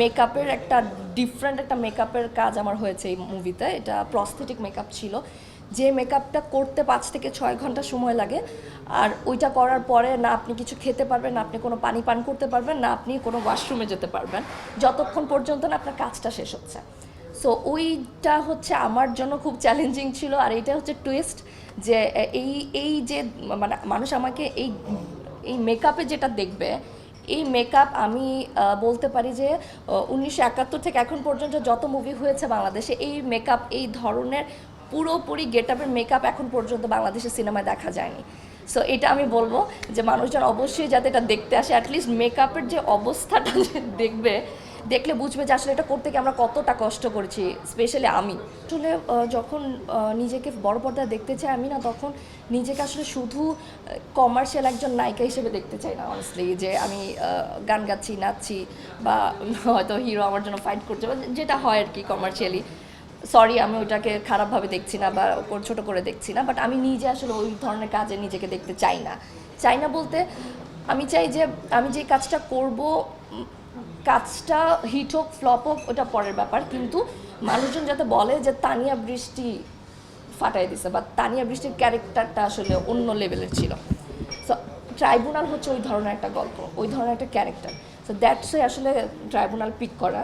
মেকআপের একটা ডিফারেন্ট একটা মেকআপের কাজ আমার হয়েছে এই মুভিতে। এটা প্রস্থেটিক মেকআপ ছিল, যে মেকআপটা করতে 5 থেকে 6 ঘন্টা সময় লাগে। আর ওইটা করার পরে না আপনি কিছু খেতে পারবেন, না আপনি কোনো পানি পান করতে পারবেন, না আপনি কোনো ওয়াশরুমে যেতে পারবেন যতক্ষণ পর্যন্ত না আপনার কাজটা শেষ হচ্ছে। সো ওইটা হচ্ছে আমার জন্য খুব চ্যালেঞ্জিং ছিল। আর এইটা হচ্ছে টুইস্ট যে এই এই যে মানে মানুষ আমাকে এই এই মেকআপে যেটা দেখবে, এই মেকআপ আমি বলতে পারি যে 1971 থেকে এখন পর্যন্ত যত মুভি হয়েছে বাংলাদেশে, এই মেকআপ এই ধরনের পুরোপুরি গেট আপের মেকআপ এখন পর্যন্ত বাংলাদেশের সিনেমায় দেখা যায়নি। সো এটা আমি বলবো যে মানুষজন অবশ্যই যাতে এটা দেখতে আসে, অ্যাটলিস্ট মেকআপের যে অবস্থাটা যে দেখবে, দেখলে বুঝবে যে আসলে এটা করতে গিয়ে আমরা কতটা কষ্ট করেছি, স্পেশালি আমি আসলে যখন নিজেকে বড় পর্দায় দেখতে চাই আমি না, তখন নিজেকে আসলে শুধু কমার্শিয়াল একজন নায়িকা হিসেবে দেখতে চাই না অনেস্টলি, যে আমি গান গাচ্ছি, নাচছি, বা হয়তো হিরো আমার জন্য ফাইট করছে, বা যেটা হয় আর কি কমার্শিয়ালি। সরি, আমি ওইটাকে খারাপভাবে দেখছি না বা ছোটো করে দেখছি না, বাট আমি নিজে আসলে ওই ধরনের কাজে নিজেকে দেখতে চাই না। চাই না বলতে আমি চাই যে আমি যে কাজটা করব, কাজটা হিট হোক ফ্লপ হোক ওটা পরের ব্যাপার, কিন্তু মানুষজন যাতে বলে যে তানিয়া বৃষ্টি ফাটাই দিছে, বা তানিয়া বৃষ্টির ক্যারেক্টারটা আসলে অন্য লেভেলের ছিল। সো ট্রাইব্যুনাল হচ্ছে ওই ধরনের একটা গল্প, ওই ধরনের একটা ক্যারেক্টার। সো দ্যাটসে আসলে ট্রাইব্যুনাল পিক করা।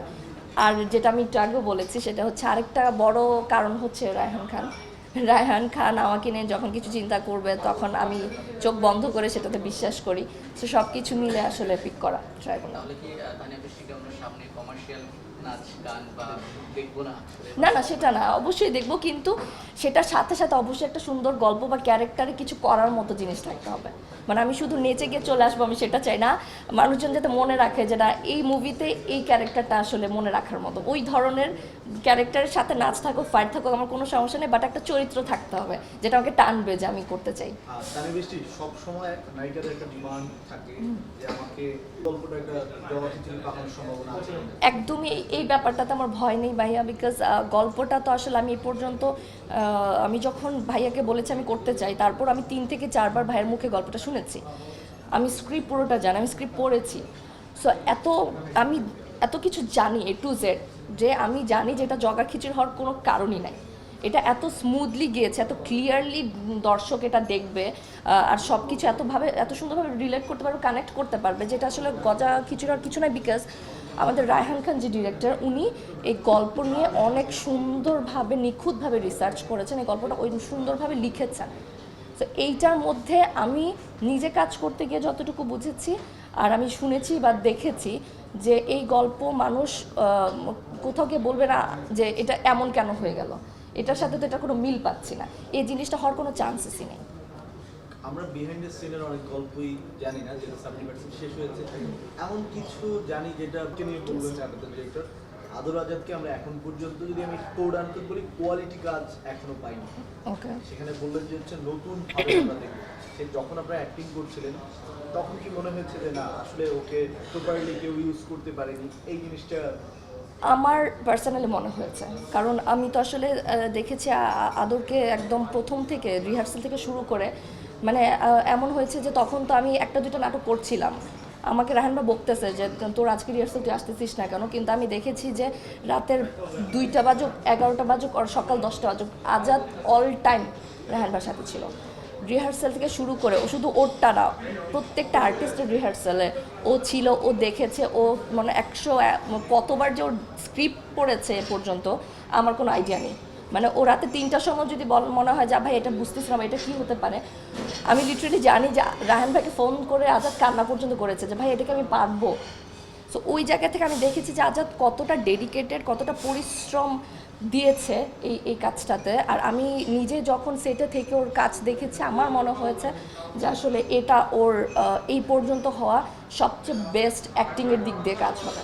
আর যেটা আমি একটু আগেও বলেছি, সেটা হচ্ছে আরেকটা বড় কারণ হচ্ছে রায়হান খান। রায়হান খান আমাকে নিয়ে যখন কিছু চিন্তা করবে, তখন আমি চোখ বন্ধ করে সেটাতে বিশ্বাস করি। সো সব কিছু মিলে আসলে পিক করা ট্রাইব্যুনাল। না না, সেটা না, অবশ্যই দেখবো, কিন্তু সেটার সাথে সাথে অবশ্যই একটা সুন্দর গল্প বা ক্যারেক্টারে কিছু করার মতো জিনিস থাকতে হবে। মানে আমি শুধু নেচে গিয়ে চলে আসবো, আমি সেটা চাই না। মানুষজন যাতে মনে রাখে যে না, এই মুভিতে এই ক্যারেক্টারটা আসলে মনে রাখার মতো, ওই ধরনের ক্যারেক্টারের সাথে নাচ থাকুক, ফাইট থাকুক, আমার কোনো সমস্যা নেই, বাট একটা চরিত্র থাকতে হবে যেটা আমাকে টানবে, যে আমি করতে চাই। তানি বৃষ্টি সব সময় নায়িকাদের একটা ডিমান্ড থাকে যে আমাকে গল্পটা একটা জবাবদিহি পাওয়ার সম্ভাবনা আছে। একদমই এই ব্যাপারটাতে আমার ভয় নেই ভাইয়া, বিকজ গল্পটা তো আসলে আমি এই পর্যন্ত আমি যখন ভাইয়াকে বলেছি আমি করতে চাই, তারপর আমি 3 থেকে 4 বার ভাইয়ের মুখে গল্পটা শুনেছি। আমি স্ক্রিপ্ট পুরোটা জানি, আমি স্ক্রিপ্ট পড়েছি। সো আমি এত কিছু জানি A to Z, যে আমি জানি যে এটা জগা খিচুড়ি হওয়ার কোনো কারণই নাই। এটা এত স্মুথলি গিয়েছে, এত ক্লিয়ারলি দর্শক এটা দেখবে, আর সব কিছু এত সুন্দরভাবে রিলেট করতে পারবে, কানেক্ট করতে পারবে, যেটা আসলে গজা খিচুড়ি হওয়ার কিছু নয়। বিকজ আমাদের রায়হান খান যে ডিরেক্টর, উনি এই গল্প নিয়ে অনেক সুন্দরভাবে নিখুঁতভাবে রিসার্চ করেছেন, এই গল্পটা ওই সুন্দরভাবে লিখেছেন। তো এইটার মধ্যে আমি নিজে কাজ করতে গিয়ে যতটুকু বুঝেছি, আর আমি শুনেছি বা দেখেছি, যে এই গল্প মানুষ কোথাও গিয়ে বলবে না যে এটা এমন কেন হয়ে গেল, এটার সাথে তো এটা কোনো মিল পাচ্ছি না, এই জিনিসটা হওয়ার কোনো চান্সেসই নেই। আমরা বিহাইন্ড দ্য সিনের অনেক গল্পই জানি না, যেটা 70% শেষ হয়েছে। এমন কিছু জানি যেটা নিয়ে বলবেন আপনাদের ডিরেক্টর আদর আজাদকে আমরা এখন পর্যন্ত, যদি আমি কোডানকে বলি, কোয়ালিটি কাজ এখনো পাইনি। ওকে, সেখানে বললেন যে হচ্ছে নতুন ভাবে আমরা দেখব। সে যখন আপনারা অ্যাক্টিং করছিলেন, তখন কি মনে হয়েছে যে না আসলে ওকে প্রপারলি কেউ ইউজ করতে পারেনি, এই জিনিসটা? আমার পার্সোনালি মনে হয়েছে, কারণ আমি তো আসলে দেখেছি আদরকে একদম প্রথম থেকে রিহার্সাল থেকে শুরু করে, মানে এমন হয়েছে যে তখন তো আমি 1-2টা নাটক করছিলাম, আমাকে রাহানবা বকতেছে যে তোর আজকে রিহার্সাল তুই আসতেছিস না কেন, কিন্তু আমি দেখেছি যে রাতের 2টা বাজুক, 11টা বাজুক, আর সকাল 10টা বাজুক, আজাদ অল টাইম রাহানবার সাথে ছিল। রিহার্সাল থেকে শুরু করে, ও শুধু ওরটা না, প্রত্যেকটা আর্টিস্টের রিহার্সালে ও ছিল, ও দেখেছে, ও মানে 100 কতবার যে ওর স্ক্রিপ্ট পড়েছে এ পর্যন্ত আমার কোনো আইডিয়া নেই। মানে ও রাতে 3টার সময় যদি মনে হয় যে ভাই এটা বুঝতেছিলাম এটা কী হতে পারে, আমি লিটারেলি জানি যে রাহান ভাইকে ফোন করে আজাদ কান্না পর্যন্ত করেছে যে ভাই এটাকে আমি পারবো। সো ওই জায়গা থেকে আমি দেখেছি যে আজাদ কতটা ডেডিকেটেড, কতটা পরিশ্রম দিয়েছে এই কাজটাতে। আর আমি নিজে যখন সেটে থেকে ওর কাজ দেখেছি, আমার মনে হয়েছে যে আসলে এটা ওর এই পর্যন্ত হওয়া সবচেয়ে বেস্ট অ্যাক্টিংয়ের দিক দিয়ে কাজ হবে।